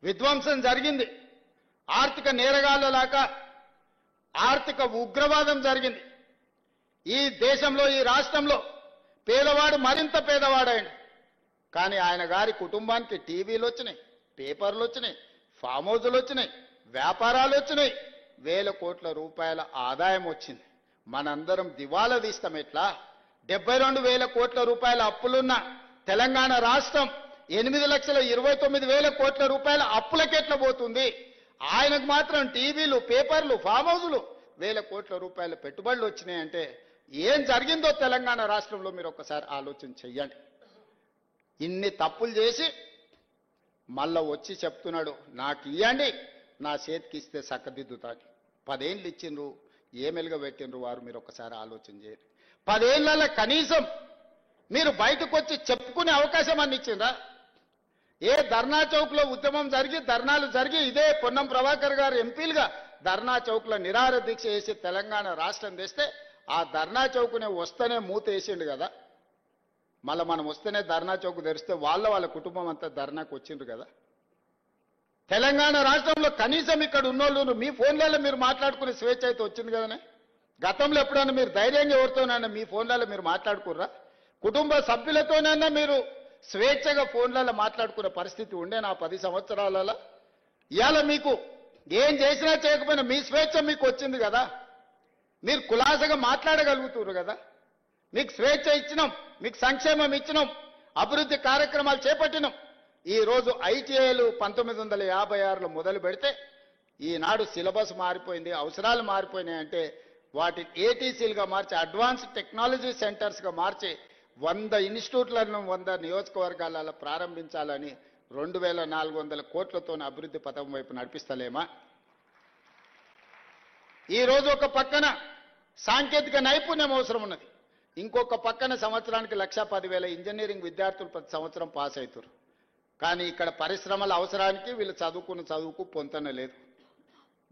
విధ్వంసం జరిగింది, ఆర్థిక నేరగాళ్ళలాగా ఆర్థిక ఉగ్రవాదం జరిగింది. ఈ దేశంలో ఈ రాష్ట్రంలో పేదవాడు మరింత పేదవాడైంది. కానీ ఆయన గారి కుటుంబానికి టీవీలు వచ్చినాయి, పేపర్లు వచ్చినాయి, ఫామ్ హౌజులు వచ్చినాయి, వ్యాపారాలు వచ్చినాయి, వేల కోట్ల రూపాయల ఆదాయం వచ్చింది. మనందరం దివాలా తీస్తాం ఎట్లా? 72,000 కోట్ల రూపాయల అప్పులున్న తెలంగాణ రాష్ట్రం 8,29,000 కోట్ల రూపాయల అప్పులకెట్లా పోతుంది? ఆయనకు మాత్రం టీవీలు, పేపర్లు, ఫామ్ హౌజులు, వేల కోట్ల రూపాయల పెట్టుబడులు వచ్చినాయంటే ఏం జరిగిందో తెలంగాణ రాష్ట్రంలో మీరు ఒక్కసారి ఆలోచన చెయ్యండి. ఇన్ని తప్పులు చేసి మళ్ళా వచ్చి చెప్తున్నాడు, నాకు ఇవ్వండి, నా చేతికి ఇస్తే చక్కదిద్దుతాడు. 10 ఏళ్ళు ఇచ్చిండ్రు, ఏమెలుగా పెట్టిండ్రు వారు? మీరు ఒక్కసారి ఆలోచన చేయండి. 10 ఏళ్లలో కనీసం మీరు బయటకు వచ్చి చెప్పుకునే అవకాశం అన్ని ఇచ్చిందా? ఏ ధర్నా చౌక్లో ఉద్యమం జరిగి, ధర్నాలు జరిగి, ఇదే పొన్నం ప్రభాకర్ గారు ఎంపీలుగా ధర్నా చౌక్లో నిరాహార దీక్ష చేసి తెలంగాణ రాష్ట్రం తెస్తే ఆ ధర్నా చౌక్నే వస్తేనే మూత వేసిండు కదా. మళ్ళీ మనం వస్తేనే ధర్నా చౌక్ తెరిస్తే వాళ్ళ కుటుంబం అంతా ధర్నాకు వచ్చిండ్రు కదా. తెలంగాణ రాష్ట్రంలో కనీసం ఇక్కడ ఉన్నోళ్ళు మీ ఫోన్లలో మీరు మాట్లాడుకునే స్వేచ్ఛ అయితే వచ్చింది కదనే. గతంలో ఎప్పుడైనా మీరు ధైర్యంగా ఎవరితోనైనా మీ ఫోన్లలో మీరు మాట్లాడుకుర్రా? కుటుంబ సభ్యులతోనైనా మీరు స్వేచ్ఛగా ఫోన్లలో మాట్లాడుకునే పరిస్థితి ఉండే నా 10 సంవత్సరాలలో? ఇవాళ మీకు ఏం చేసినా చేయకపోయినా మీ స్వేచ్ఛ మీకు వచ్చింది కదా. మీరు కులాసగా మాట్లాడగలుగుతున్నారు కదా. మీకు స్వేచ్ఛ ఇచ్చినాం, మీకు సంక్షేమం ఇచ్చినాం, అభివృద్ధి కార్యక్రమాలు చేపట్టినాం. ఈరోజు ఐటీఐలు 1956లో మొదలు పెడితే ఈనాడు సిలబస్ మారిపోయింది, అవసరాలు మారిపోయినాయంటే వాటిని ఏటీసీలుగా మార్చి అడ్వాన్స్ టెక్నాలజీ సెంటర్స్గా మార్చి 100 ఇన్స్టిట్యూట్లను 100 నియోజకవర్గాలలో ప్రారంభించాలని 2,400 కోట్లతో అభివృద్ధి పథకం వైపు నడిపిస్తలేమా? ఈరోజు ఒక పక్కన సాంకేతిక నైపుణ్యం అవసరం ఉన్నది, ఇంకొక పక్కన సంవత్సరానికి 1,10,000 ఇంజనీరింగ్ విద్యార్థులు ప్రతి సంవత్సరం పాస్ అవుతారు. కానీ ఇక్కడ పరిశ్రమల అవసరానికి వీళ్ళు చదువుకు పొంతన లేదు.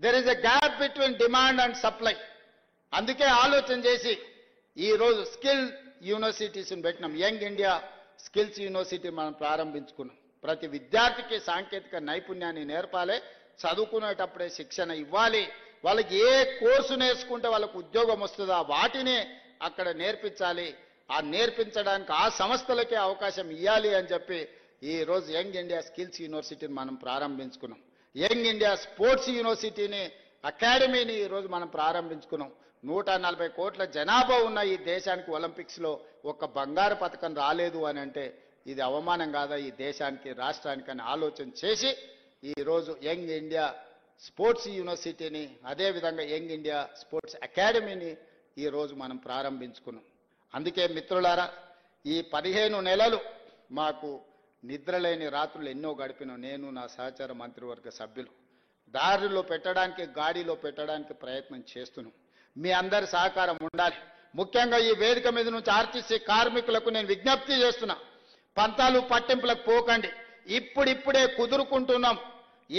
There is a gap between demand and supply. అందుకే ఆలోచన చేసి ఈరోజు స్కిల్ యూనివర్సిటీస్ని పెట్టినాం. యంగ్ ఇండియా స్కిల్స్ యూనివర్సిటీ మనం ప్రారంభించుకున్నాం. ప్రతి విద్యార్థికి సాంకేతిక నైపుణ్యాన్ని నేర్పాలి, చదువుకునేటప్పుడే శిక్షణ ఇవ్వాలి. వాళ్ళకి ఏ కోర్సు నేర్చుకుంటే వాళ్ళకు ఉద్యోగం వస్తుందో వాటిని అక్కడ నేర్పించాలి. ఆ నేర్పించడానికి ఆ సంస్థలకే అవకాశం ఇవ్వాలి అని చెప్పి ఈరోజు యంగ్ ఇండియా స్కిల్స్ యూనివర్సిటీని మనం ప్రారంభించుకున్నాం. యంగ్ ఇండియా స్పోర్ట్స్ యూనివర్సిటీని, అకాడమీని ఈరోజు మనం ప్రారంభించుకున్నాం. 140 కోట్ల జనాభా ఉన్న ఈ దేశానికి ఒలింపిక్స్లో ఒక బంగారు పథకం రాలేదు అని అంటే ఇది అవమానం కాదా ఈ దేశానికి, రాష్ట్రానికి అని ఆలోచన చేసి ఈరోజు యంగ్ ఇండియా స్పోర్ట్స్ యూనివర్సిటీని, అదేవిధంగా యంగ్ ఇండియా స్పోర్ట్స్ అకాడమీని ఈరోజు మనం ప్రారంభించుకున్నాం. అందుకే మిత్రులారా, ఈ 15 నెలలు మాకు నిద్రలేని రాత్రులు ఎన్నో గడిపిన నేను, నా సహచర మంత్రివర్గ సభ్యులు దారిలో పెట్టడానికి, గాడిలో పెట్టడానికి ప్రయత్నం చేస్తున్నాం. మీ అందరి సహకారం ఉండాలి. ముఖ్యంగా ఈ వేదిక మీద నుంచి ఆర్టీసీ కార్మికులకు నేను విజ్ఞప్తి చేస్తున్నా, పంతాలు పట్టింపులకు పోకండి. ఇప్పుడిప్పుడే కుదురుకుంటున్నాం.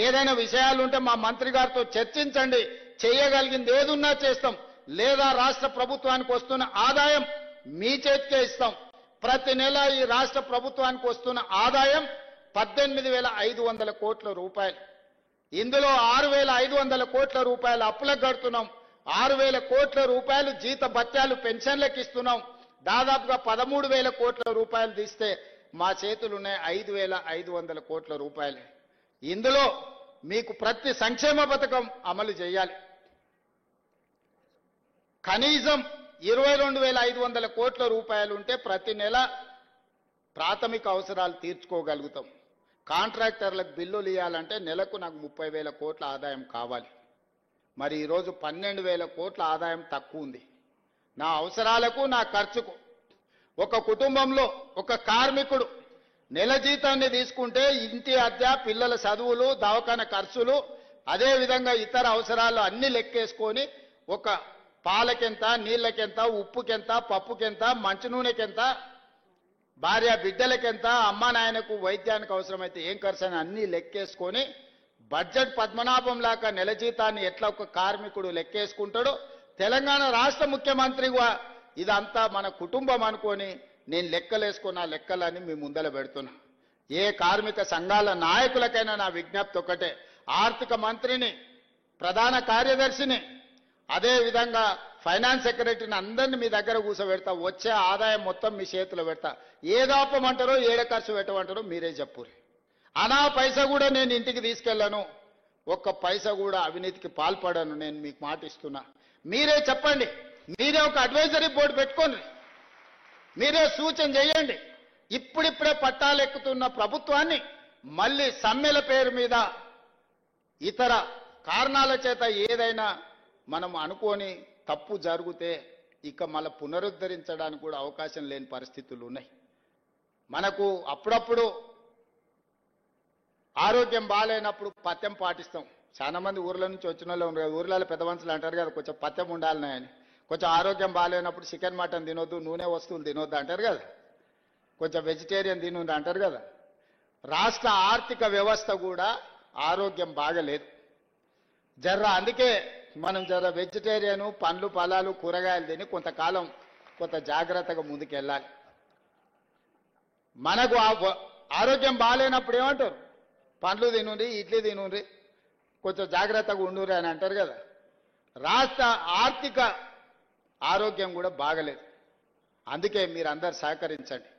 ఏదైనా విషయాలు ఉంటే మా మంత్రి గారితో చర్చించండి. చేయగలిగింది ఏదున్నా చేస్తాం, లేదా రాష్ట్ర ప్రభుత్వానికి వస్తున్న ఆదాయం మీ చేతికే ఇస్తాం. ప్రతి నెల ఈ రాష్ట్ర ప్రభుత్వానికి వస్తున్న ఆదాయం 18,500 కోట్ల రూపాయలు. ఇందులో 6,500 కోట్ల రూపాయల అప్పులకు కడుతున్నాం. 6,000 కోట్ల రూపాయలు జీత భత్యాలు పెన్షన్లకు ఇస్తున్నాం. దాదాపుగా 13,000 కోట్ల రూపాయలు తీస్తే మా చేతులున్నాయి 5,500 కోట్ల రూపాయలు. ఇందులో మీకు ప్రతి సంక్షేమ పథకం అమలు చేయాలి. కనీసం 22,500 కోట్ల రూపాయలు ఉంటే ప్రతి నెల ప్రాథమిక అవసరాలు తీర్చుకోగలుగుతాం. కాంట్రాక్టర్లకు బిల్లులు ఇవ్వాలంటే నెలకు నాకు 30,000 కోట్ల ఆదాయం కావాలి. మరి ఈరోజు 12,000 కోట్ల ఆదాయం తక్కువ ఉంది. నా అవసరాలకు, నా ఖర్చుకు ఒక కుటుంబంలో ఒక కార్మికుడు నెల జీతాన్ని తీసుకుంటే ఇంటి అద్దె, పిల్లల చదువులు, దవాఖాన ఖర్చులు, అదేవిధంగా ఇతర అవసరాలు అన్ని లెక్కేసుకొని ఒక పాలకెంత, నీళ్ళకెంత, ఉప్పుకెంత, పప్పుకెంత, మంచినూనెకెంత, భార్య బిడ్డలకెంత, అమ్మా నాయనకు వైద్యానికి అవసరమైతే ఏం ఖర్చు అని అన్ని లెక్కేసుకొని బడ్జెట్ పద్మనాభం లాగా నెల జీతాన్ని ఎట్లా ఒక కార్మికుడు లెక్కేసుకుంటాడో తెలంగాణ రాష్ట్ర ముఖ్యమంత్రిగా ఇదంతా మన కుటుంబం అనుకొని నేను లెక్కలేసుకున్న లెక్కలని మీ ముందర పెడుతున్నా. ఏ కార్మిక సంఘాల నాయకులకైనా నా విజ్ఞప్తి ఒకటే, ఆర్థిక మంత్రిని, ప్రధాన కార్యదర్శిని, అదే విధంగా ఫైనాన్స్ సెక్రటరీని అందరిని మీ దగ్గర కూర్చోబెడతా, వచ్చే ఆదాయం మొత్తం మీ చేతిలో పెడతా. ఏదాపమంటారో ఏడ ఖర్చు పెట్టమంటారో మీరే చెప్పుర్రి. అనా పైసా కూడా నేను ఇంటికి తీసుకెళ్లాను, ఒక్క పైసా కూడా అవినీతికి పాల్పడాను, నేను మీకు మాట ఇస్తున్నా. మీరే చెప్పండి, మీరే ఒక అడ్వైజరీ బోర్డు పెట్టుకోండి, మీరే సూచన చేయండి. ఇప్పుడిప్పుడే పట్టాలెక్కుతున్న ప్రభుత్వాన్ని మళ్ళీ సమ్మెల పేరు మీద ఇతర కారణాల చేత ఏదైనా మనం అనుకోని తప్పు జరిగితే ఇక మళ్ళీ పునరుద్ధరించడానికి కూడా అవకాశం లేని పరిస్థితులు ఉన్నాయి. మనకు అప్పుడప్పుడు ఆరోగ్యం బాగాలేనప్పుడు పథ్యం పాటిస్తాం. చాలా మంది ఊర్ల నుంచి వచ్చిన వాళ్ళు ఉన్నారు, ఊర్లలో పెద్ద మనుషులు అంటారు కదా, కొంచెం పథ్యం ఉండాలని అని. కొంచెం ఆరోగ్యం బాగాలేనప్పుడు చికెన్ మటన్ తినొద్దు, నూనె వస్తువులు తినొద్దు అంటారు కదా, కొంచెం వెజిటేరియన్ తినొద్దు అంటారు కదా. రాష్ట్ర ఆర్థిక వ్యవస్థ కూడా ఆరోగ్యం బాగలేదు అందుకే మనం వెజిటేరియన్, పండ్లు ఫలాలు కూరగాయలు తిని కొంతకాలం కొంత జాగ్రత్తగా ముందుకెళ్ళాలి. మనకు ఆరోగ్యం బాగాలేనప్పుడు ఏమంటారు, పండ్లు తినుండ్రి, ఇడ్లీ తినుండ్రి, కొంచెం జాగ్రత్తగా ఉండుర్రి అని అంటారు కదా. రాష్ట్ర ఆర్థిక ఆరోగ్యం కూడా బాగలేదు. అందుకే మీరందరూ సహకరించండి.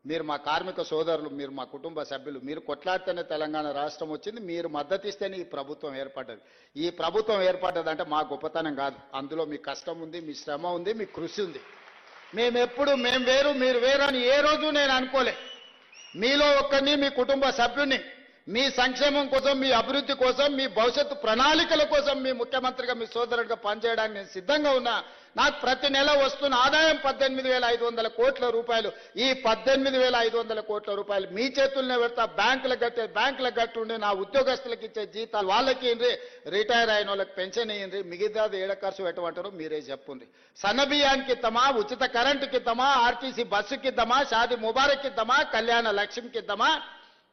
మీరు మా కార్మిక సోదరులు, మీరు మా కుటుంబ సభ్యులు, మీరు కొట్లాడితేనే తెలంగాణ రాష్ట్రం వచ్చింది, మీరు మద్దతు ఇస్తేనే ఈ ప్రభుత్వం ఏర్పడ్డది. ఈ ప్రభుత్వం ఏర్పడ్డదంటే మా గొప్పతనం కాదు, అందులో మీ కష్టం ఉంది, మీ శ్రమ ఉంది, మీ కృషి ఉంది. మేము వేరు మీరు వేరు అని ఏ రోజు నేను అనుకోలే. మీలో ఒక్కరిని, మీ కుటుంబ సభ్యుని, మీ సంక్షేమం కోసం, మీ అభివృద్ధి కోసం, మీ భవిష్యత్తు ప్రణాళికల కోసం మీ ముఖ్యమంత్రిగా, మీ సోదరుడిగా పనిచేయడానికి నేను సిద్ధంగా ఉన్నా. నాకు ప్రతి నెల వస్తున్న ఆదాయం 18,500 కోట్ల రూపాయలు. ఈ 18,500 కోట్ల రూపాయలు మీ చేతుల్నే పెడతా. బ్యాంకులకు కట్టుండి, నా ఉద్యోగస్తులకు ఇచ్చే జీతాలు వాళ్ళకి ఇయ్యండి, రిటైర్ అయిన వాళ్ళకి పెన్షన్ ఇయ్యండి, మిగతాది ఏడ ఖర్చు పెట్టమంటారో మీరే చెప్పుండ్రి. సన్నబియ్యానికి ఇద్దామా, ఉచిత కరెంటుకి ఇద్దామా, ఆర్టీసీ బస్సుకి ఇద్దామా, షాదీ ముబారక్ ఇద్దామా, కళ్యాణ లక్ష్మికి ఇద్దామా,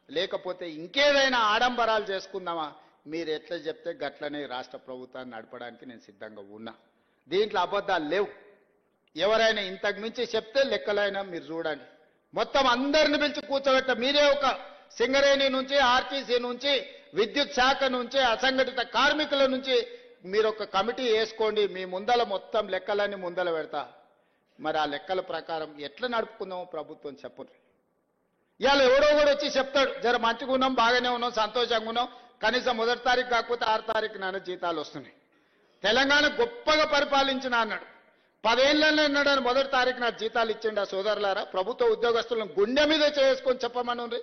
లేకపోతే ఇంకేదైనా ఆడంబరాలు చేసుకుందామా, మీరు ఎట్లా చెప్తే గట్లనే రాష్ట్ర ప్రభుత్వాన్ని నడపడానికి నేను సిద్ధంగా ఉన్నా. దీంట్లో అబద్ధాలు లేవు. ఎవరైనా ఇంతకు మించి చెప్తే లెక్కలైనా మీరు చూడండి. మొత్తం అందరిని పిలిచి కూర్చోబెట్ట, మీరే ఒక సింగరేణి నుంచి, ఆర్టీసీ నుంచి, విద్యుత్ శాఖ నుంచి, అసంఘటిత కార్మికుల నుంచి మీరు ఒక కమిటీ వేసుకోండి. మీ ముందల మొత్తం లెక్కలన్నీ ముందల పెడతా. మరి ఆ లెక్కల ప్రకారం ఎట్లా నడుపుకుందామో ప్రభుత్వం చెప్పండి. ఇవాళ ఎవడో కూడా వచ్చి చెప్తాడు, జర మంచిగా ఉన్నాం, బాగానే ఉన్నాం, సంతోషంగా ఉన్నాం, కనీసం 1 తారీఖు కాకపోతే 6 తారీఖు నాన్న జీతాలు వస్తున్నాయి, తెలంగాణ గొప్పగా పరిపాలించిన అన్నాడు. 10 ఏళ్ళలో ఎన్నాడని 1 తారీఖు నాడు జీతాలు ఇచ్చిండు. ఆ సోదరులారా, ప్రభుత్వ ఉద్యోగస్తులను గుండె మీద చేసుకొని చెప్పమని.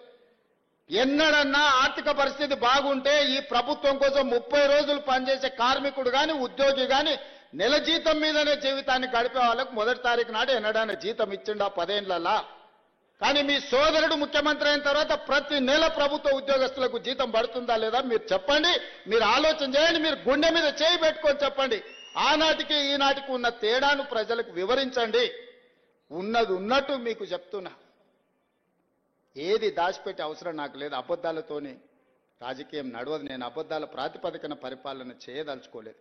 ఎన్నడన్నా ఆర్థిక పరిస్థితి బాగుంటే ఈ ప్రభుత్వం కోసం 30 రోజులు పనిచేసే కార్మికుడు కానీ, ఉద్యోగి కానీ నెల జీతం మీదనే జీవితాన్ని గడిపే వాళ్ళకు 1 తారీఖు నాడు ఎన్నడన్నా జీతం ఇచ్చిండా 10 ఏళ్లలో? కానీ మీ సోదరుడు ముఖ్యమంత్రి అయిన తర్వాత ప్రతి నెల ప్రభుత్వ ఉద్యోగస్తులకు జీతం పడుతుందా లేదా మీరు చెప్పండి. మీరు ఆలోచన చేయండి, మీరు గుండె మీద చేయి పెట్టుకొని చెప్పండి. ఆనాటికి ఈనాటికి ఉన్న తేడాను ప్రజలకు వివరించండి. ఉన్నది ఉన్నట్టు మీకు చెప్తున్నా, ఏది దాచిపెట్టే అవసరం నాకు లేదు. అబద్ధాలతోని రాజకీయం నడవదు. నేను అబద్ధాల ప్రాతిపదికన పరిపాలన చేయదలుచుకోలేదు.